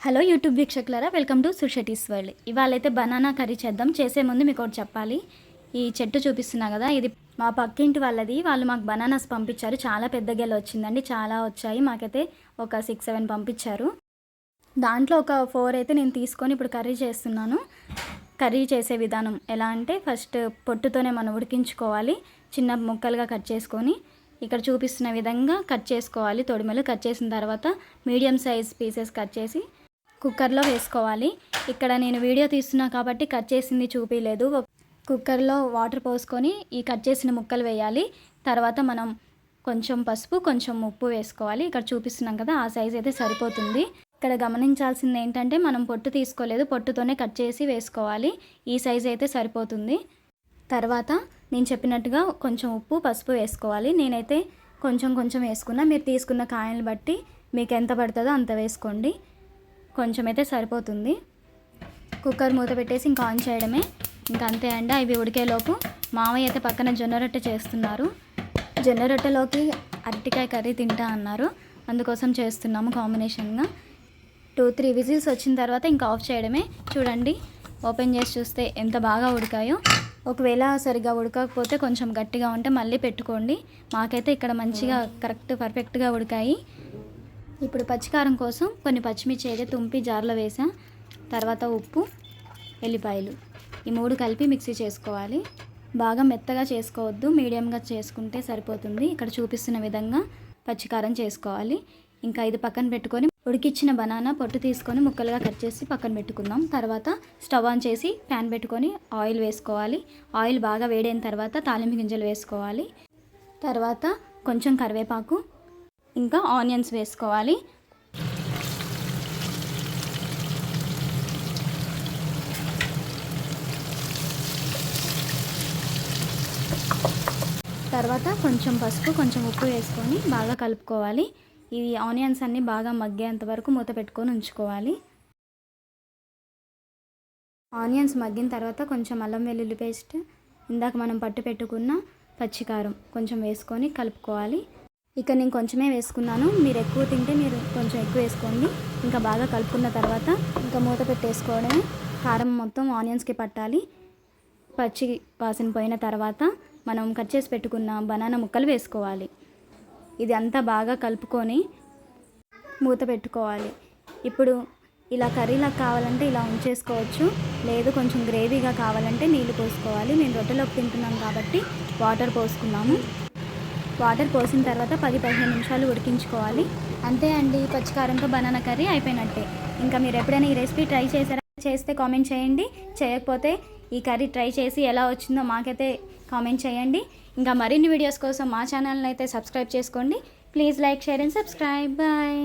Hello YouTube వీక్షకులారా, welcome to Sushati's world. ఇవాళైతే banana curry చేద్దాం. చేసే ముందు మీకు ఒకటి చెప్పాలి. ఈ చెట్టు చూపిస్తున్నా కదా, ఇది మా పక్కింటి వాళ్ళది. వాళ్ళు మాకు బనానాస్ పంపించారు. చాలా పెద్ద గెల వచ్చిందండి, చాలా వచ్చాయి. మాకైతే ఒక 6-7 పంపించారు. దాంట్లో ఒక 4 అయితే నేను తీసుకొని ఇప్పుడు కర్రీ చేస్తున్నాను. కర్రీ చేసే విధానం ఎలా అంటే, ఫస్ట్ పొట్టుతోనే మనం ఉడికించుకోవాలి. చిన్న ముక్కలుగా కట్ చేసుకొని ఇక్కడ చూపిస్తున్న విధంగా కట్ చేసుకోవాలి. తొడిమెలు కట్ చేసిన తర్వాత మీడియం సైజ్ పీసెస్ కట్ చేసి కుక్కర్లో వేసుకోవాలి. ఇక్కడ నేను వీడియో తీస్తున్నా కాబట్టి కట్ చేసింది చూపించలేదు. కుక్కర్లో వాటర్ పోసుకొని ఈ కట్ చేసిన ముక్కలు వేయాలి. తర్వాత మనం కొంచెం పసుపు, కొంచెం ఉప్పు వేసుకోవాలి. ఇక్కడ చూపిస్తున్నాం కదా, ఆ సైజ్ అయితే సరిపోతుంది. ఇక్కడ గమనించాల్సింది ఏంటంటే, మనం పొట్టు తీసుకోలేదు, పొట్టుతోనే కట్ చేసి వేసుకోవాలి. ఈ సైజ్ అయితే సరిపోతుంది. తర్వాత నేను చెప్పినట్టుగా కొంచెం ఉప్పు, పసుపు వేసుకోవాలి. నేనైతే కొంచెం వేసుకున్నా. మీరు తీసుకున్న కాయలను బట్టి మీకు ఎంత పడుతుందో అంత వేసుకోండి. కొంచెం అయితే సరిపోతుంది. కుక్కర్ మూత పెట్టేసి ఇంకా ఆన్ చేయడమే. ఇంకా అంతే అండి. అవి ఉడికేలోపు మామయ్య అయితే పక్కన జొన్న రొట్టె చేస్తున్నారు. జొన్న రొట్టెలోకి అరటికాయ కర్రీ తింటా అన్నారు, అందుకోసం చేస్తున్నాము కాంబినేషన్గా. 2-3 విజిల్స్ వచ్చిన తర్వాత ఇంకా ఆఫ్ చేయడమే. చూడండి, ఓపెన్ చేసి చూస్తే ఎంత బాగా ఉడికాయో. ఒకవేళ సరిగా ఉడకకపోతే కొంచెం గట్టిగా ఉంటే మళ్ళీ పెట్టుకోండి. మాకైతే ఇక్కడ మంచిగా పర్ఫెక్ట్గా ఉడికాయి. ఇప్పుడు పచ్చికారం కోసం కొన్ని పచ్చిమిర్చి అయితే తుంపి జార్లో వేసా. తర్వాత ఉప్పు, ఎల్లిపాయలు, ఈ 3 కలిపి మిక్సీ చేసుకోవాలి. బాగా మెత్తగా చేసుకోవద్దు, మీడియంగా చేసుకుంటే సరిపోతుంది. ఇక్కడ చూపిస్తున్న విధంగా పచ్చికారం చేసుకోవాలి. ఇంకా ఇది పక్కన పెట్టుకొని ఉడికిచ్చిన బనానా పొట్టు తీసుకొని ముక్కలుగా కట్ చేసి పక్కన పెట్టుకుందాం. తర్వాత స్టవ్ ఆన్ చేసి ప్యాన్ పెట్టుకొని ఆయిల్ వేసుకోవాలి. ఆయిల్ బాగా వేడైన తర్వాత తాలింపు గింజలు వేసుకోవాలి. తర్వాత కొంచెం కరివేపాకు, ఇంకా ఆనియన్స్ వేసుకోవాలి. తర్వాత కొంచెం పసుపు, కొంచెం ఉప్పు వేసుకొని బాగా కలుపుకోవాలి. ఈ ఆనియన్స్ అన్నీ బాగా మగ్గేంత వరకు మూత పెట్టుకొని ఉంచుకోవాలి. ఆనియన్స్ మగ్గిన తర్వాత కొంచెం అల్లం వెల్లుల్లి పేస్ట్, ఇందాక మనం పట్టు పెట్టుకున్న పచ్చికారం కొంచెం వేసుకొని కలుపుకోవాలి. ఇక నేను కొంచెమే వేసుకున్నాను, మీరు ఎక్కువ తింటే మీరు కొంచెం ఎక్కువ వేసుకోండి. ఇంకా బాగా కలుపుకున్న తర్వాత ఇంకా మూత పెట్టేసుకోవడమే. కారం మొత్తం ఆనియన్స్కి పట్టాలి. పచ్చి వాసన పోయిన తర్వాత మనం కట్ చేసి పెట్టుకున్న బనానా ముక్కలు వేసుకోవాలి. ఇది అంతా బాగా కలుపుకొని మూత పెట్టుకోవాలి. ఇప్పుడు ఇలా కర్రీలా కావాలంటే ఇలా ఉంచేసుకోవచ్చు, లేదు కొంచెం గ్రేవీగా కావాలంటే నీళ్ళు పోసుకోవాలి. మేము రొట్టెలోకి తింటున్నాం కాబట్టి వాటర్ పోసుకున్నాము. వాటర్ పోసిన తర్వాత 10-15 నిమిషాలు ఉడికించుకోవాలి. అంతే అండి, పచ్చికారంతో బనానా కర్రీ అయిపోయినట్టే. ఇంకా మీరు ఎప్పుడైనా ఈ రెసిపీ ట్రై చేశారా? చేస్తే కామెంట్ చేయండి. చేయకపోతే ఈ కర్రీ ట్రై చేసి ఎలా వచ్చిందో మాకైతే కామెంట్ చేయండి. ఇంకా మరిన్ని వీడియోస్ కోసం మా ఛానల్ని అయితే సబ్స్క్రైబ్ చేసుకోండి. Please like, share and subscribe. Bye.